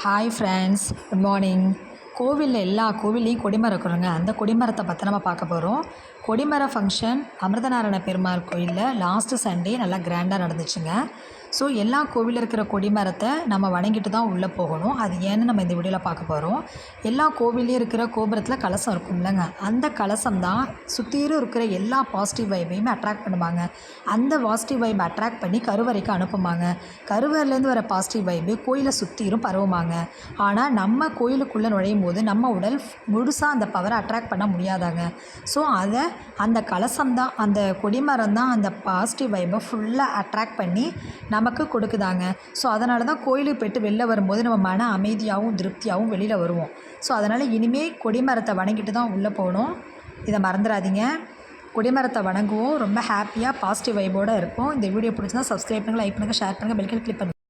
Hi friends, good morning. கோவிலில் எல்லா கோவில்லையும் கொடிமரம் இருக்கிறோங்க. அந்த கொடிமரத்தை பற்றி நம்ம பார்க்க போகிறோம். கொடிமர ஃபங்க்ஷன் அமிர்தநாராயண பெருமாள் கோயிலில் லாஸ்ட்டு சண்டே நல்லா கிராண்டாக நடந்துச்சுங்க. ஸோ எல்லா கோவிலில் இருக்கிற கொடிமரத்தை நம்ம வணங்கிட்டு தான் உள்ளே போகணும். அது ஏன்னு நம்ம இந்த வீடியோவில் பார்க்க போகிறோம். எல்லா கோவில்லையும் இருக்கிற கோபுரத்தில் கலசம் இருக்கும்லங்க, அந்த கலசம் தான் சுற்றிலும் இருக்கிற எல்லா பாசிட்டிவ் வைப்பையுமே அட்ராக்ட் பண்ணுவாங்க. அந்த பாசிட்டிவ் வைப் அட்ராக்ட் பண்ணி கருவறைக்கு அனுப்புமாங்க. கருவறையிலேருந்து வர பாசிட்டிவ் வைப்பு கோயிலை சுற்றிலும் பரவுமாங்க. ஆனால் நம்ம கோயிலுக்குள்ளே நுழையும் போது நம்ம உடல் முழுசாக அந்த பவரை அட்ராக்ட் பண்ண முடியாதாங்க. ஸோ அந்த கலசம் தான், அந்த கொடிமரம் தான் அந்த பாசிட்டிவ் வைப்பை ஃபுல்லாக அட்ராக்ட் பண்ணி நமக்கு கொடுக்குதாங்க. ஸோ அதனால தான் கோயிலுக்கு போய்ட்டு வெளில வரும்போது நம்ம மன அமைதியாகவும் திருப்தியாகவும் வெளியில் வருவோம். ஸோ அதனால் இனிமேல் கொடிமரத்தை வணங்கிட்டு தான் உள்ளே போகணும். இதை மறந்துடாதீங்க. கொடிமரத்தை வணங்குவோம். ரொம்ப ஹாப்பியாக பாசிட்டிவ் வைப்போடு இருப்போம். இந்த வீடியோ பிடிச்சிருந்தா சப்ஸ்கிரைப் பண்ணுங்கள், லைக் பண்ணுங்கள், ஷேர் பண்ணுங்கள், பெல் ஐகானை கிளிக் பண்ணுங்கள்.